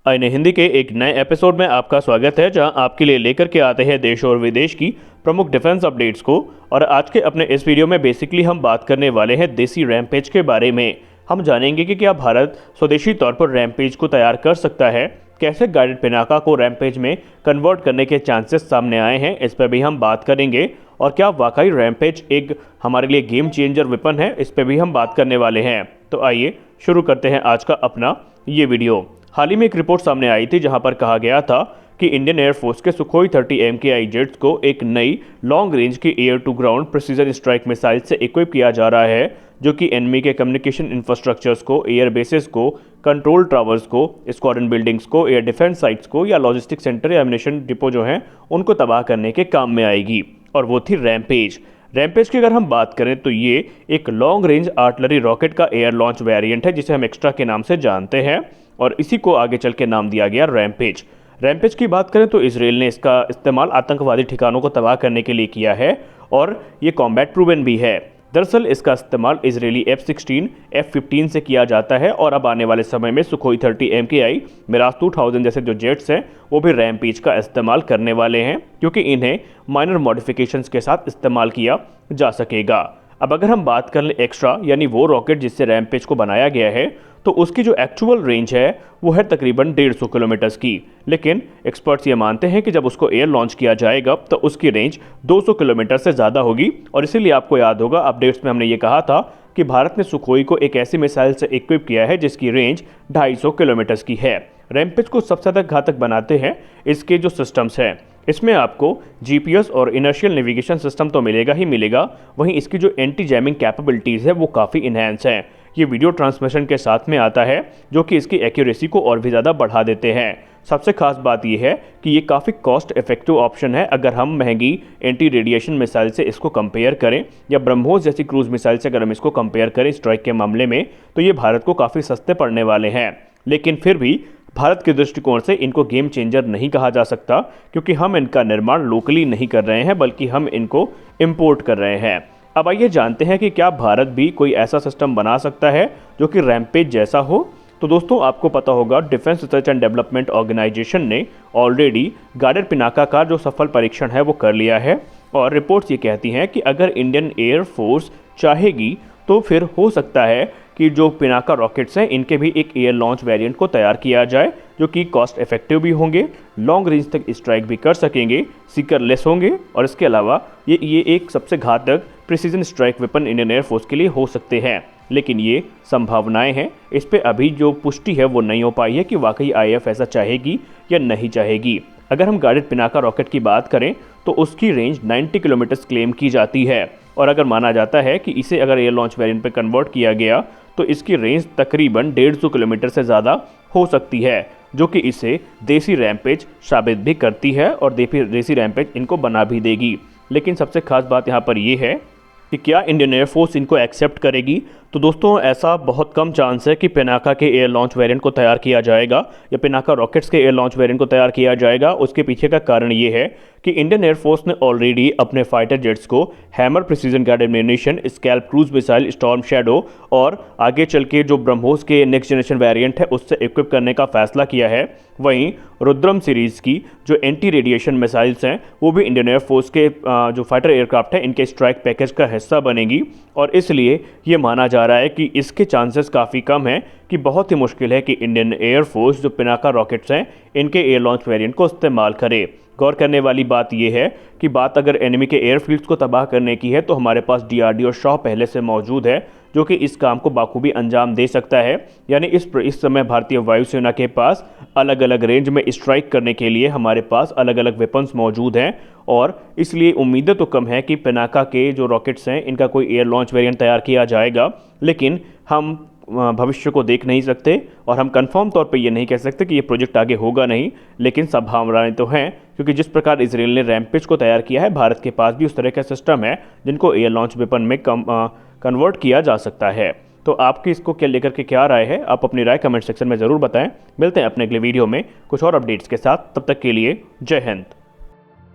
आईने हिंदी के एक नए एपिसोड में आपका स्वागत है, जहां आपके लिए लेकर के आते हैं देश और विदेश की प्रमुख डिफेंस अपडेट्स को। और आज के अपने इस वीडियो में बेसिकली हम बात करने वाले हैं देसी रैम्पेज के बारे में। हम जानेंगे कि क्या भारत स्वदेशी तौर पर रैम्पेज को तैयार कर सकता है, कैसे गाइडेड पिनाका को रैम्पेज में कन्वर्ट करने के चांसेस सामने आए हैं, इस पर भी हम बात करेंगे। और क्या वाकई रैम्पेज एक हमारे लिए गेम चेंजर वेपन है, इस पर भी हम बात करने वाले हैं। तो आइए शुरू करते हैं आज का अपना ये वीडियो। हाल ही में एक रिपोर्ट सामने आई थी जहां पर कहा गया था कि इंडियन एयरफोर्स के सुखोई 30 MKI जेट्स को एक नई लॉन्ग रेंज की air to ground precision strike missile से इक्विप किया जा रहा है, जो कि एनिमी के कम्युनिकेशन इंफ्रास्ट्रक्चर्स को, एयर बेसिस को, कंट्रोल टावर्स को, स्क्वाड्रन बिल्डिंग्स को, एयर डिफेंस साइट्स को या लॉजिस्टिक सेंटर या एमिनेशन डिपो जो हैं उनको तबाह करने के काम में आएगी। और वो थी रैम्पेज। रैम्पेज की अगर हम बात करें तो ये एक लॉन्ग रेंज आर्टिलरी रॉकेट का एयर लॉन्च वेरिएंट है, जिसे हम एक्स्ट्रा के नाम से जानते हैं, और इसी को आगे चल के नाम दिया गया रैम्पेज। रैम्पेज की बात करें तो इसराइल ने इसका इस्तेमाल आतंकवादी ठिकानों को तबाह करने के लिए किया है और ये कॉम्बैट प्रूवन भी है। दरअसल इसका इस्तेमाल इजरायली F-16, F-15 से किया जाता है और अब आने वाले समय में सुखोई 30 MKI, मिराज 2000 जैसे जो जेट्स हैं वो भी रैम्पेज का इस्तेमाल करने वाले हैं, क्योंकि इन्हें माइनर मॉडिफिकेशंस के साथ इस्तेमाल किया जा सकेगा। अब अगर हम बात कर लें एक्स्ट्रा, यानी वो रॉकेट जिससे रैम्पेज को बनाया गया है, तो उसकी जो एक्चुअल रेंज है वो है तकरीबन 150 किलोमीटर्स की। लेकिन एक्सपर्ट्स ये मानते हैं कि जब उसको एयर लॉन्च किया जाएगा तो उसकी रेंज 200 किलोमीटर से ज़्यादा होगी। और इसीलिए आपको याद होगा अपडेट्स में हमने ये कहा था कि भारत ने सुखोई को एक ऐसी मिसाइल से इक्विप किया है जिसकी रेंज 250 किलोमीटर्स की है। रैम्पेज को सबसे ज़्यादा घातक बनाते हैं इसके जो सिस्टम्स हैं। इसमें आपको GPS और इनर्शियल नेविगेशन सिस्टम तो मिलेगा ही मिलेगा, वहीं इसकी जो एंटी जैमिंग कैपेबिलिटीज़ है वो काफ़ी इन्हेंस हैं। ये वीडियो ट्रांसमिशन के साथ में आता है, जो कि इसकी एक्यूरेसी को और भी ज़्यादा बढ़ा देते हैं। सबसे खास बात यह है कि ये काफ़ी कॉस्ट इफेक्टिव ऑप्शन है अगर हम महंगी एंटी रेडिएशन मिसाइल से इसको कंपेयर करें, या ब्रह्मोस जैसी क्रूज मिसाइल से अगर हम इसको कंपेयर करें स्ट्राइक के मामले में, तो ये भारत को काफ़ी सस्ते पड़ने वाले हैं। लेकिन फिर भी भारत के दृष्टिकोण से इनको गेम चेंजर नहीं कहा जा सकता, क्योंकि हम इनका निर्माण लोकली नहीं कर रहे हैं बल्कि हम इनको इम्पोर्ट कर रहे हैं। अब आइए जानते हैं कि क्या भारत भी कोई ऐसा सिस्टम बना सकता है जो कि रैम्पेज जैसा हो। तो दोस्तों, आपको पता होगा defence research and development organisation ने ऑलरेडी गाइडेड पिनाका का जो सफल परीक्षण है वो कर लिया है। और रिपोर्ट्स ये कहती हैं कि अगर इंडियन एयरफोर्स चाहेगी तो फिर हो सकता है कि जो पिनाका रॉकेट्स हैं इनके भी एक एयर लॉन्च वेरिएंट को तैयार किया जाए, जो कि कॉस्ट इफेक्टिव भी होंगे, लॉन्ग रेंज तक स्ट्राइक भी कर सकेंगे, सीकरलेस होंगे, और इसके अलावा ये एक सबसे घातक precision strike weapon Indian air force के लिए हो सकते हैं। लेकिन ये संभावनाएं हैं, इस पर अभी जो पुष्टि है वो नहीं हो पाई है कि वाकई IAF ऐसा चाहेगी या नहीं चाहेगी। अगर हम गाइडेड पिनाका रॉकेट की बात करें तो उसकी रेंज 90 किलोमीटर क्लेम की जाती है, और अगर माना जाता है कि इसे अगर एयर लॉन्च वेरिएंट पे कन्वर्ट किया गया तो इसकी रेंज तकरीबन 150 किलोमीटर से ज़्यादा हो सकती है, जो कि इसे देसी रैम्पेज साबित भी करती है और देसी रैम्पेज इनको बना भी देगी। लेकिन सबसे खास बात यहाँ पर यह है कि क्या इंडियन एयरफोर्स इनको एक्सेप्ट करेगी। तो दोस्तों, ऐसा बहुत कम चांस है कि पिनाका के एयर लॉन्च वेरिएंट को तैयार किया जाएगा या पिनाका रॉकेट्स के एयर लॉन्च वेरिएंट को तैयार किया जाएगा। उसके पीछे का कारण ये है कि इंडियन एयरफोर्स ने ऑलरेडी अपने फाइटर जेट्स को hammer precision guided ammunition, scalp cruise missile, storm shadow और आगे चल के जो ब्रह्मोस के नेक्स्ट जनरेशन वेरिएंट है उससे इक्विप करने का फैसला किया है। वहीं रुद्रम सीरीज़ की जो एंटी रेडिएशन मिसाइल्स हैं वो भी इंडियन एयरफोर्स के जो फाइटर एयरक्राफ्ट है इनके स्ट्राइक पैकेज का हिस्सा बनेगी, और इसलिए ये माना जा रहा है कि इसके चांसेस काफ़ी कम हैं कि बहुत ही मुश्किल है कि इंडियन एयरफोर्स जो पिनाका रॉकेट्स हैं इनके एयर लॉन्च वेरिएंट को इस्तेमाल करे। गौर करने वाली बात यह है कि बात अगर एनिमी के एयरफील्ड्स को तबाह करने की है तो हमारे पास DRDO शॉ पहले से मौजूद है, जो कि इस काम को बाखूबी अंजाम दे सकता है। यानी इस समय भारतीय वायुसेना के पास अलग अलग रेंज में स्ट्राइक करने के लिए हमारे पास अलग अलग वेपन्स मौजूद हैं, और इसलिए उम्मीदें तो कम है कि पिनाका के जो रॉकेट्स हैं इनका कोई एयर लॉन्च वेरिएंट तैयार किया जाएगा। लेकिन हम भविष्य को देख नहीं सकते और हम कंफर्म तौर पे ये नहीं कह सकते कि ये प्रोजेक्ट आगे होगा नहीं, लेकिन संभावनाएं तो हैं, क्योंकि जिस प्रकार इसराइल ने रैम्पेज को तैयार किया है, भारत के पास भी उस तरह का सिस्टम है जिनको एयर लॉन्च वेपन में कन्वर्ट किया जा सकता है। तो आपकी इसको क्या लेकर के क्या राय है, आप अपनी राय कमेंट सेक्शन में ज़रूर बताएं। मिलते हैं अपने अगले वीडियो में कुछ और अपडेट्स के साथ, तब तक के लिए जय हिंद।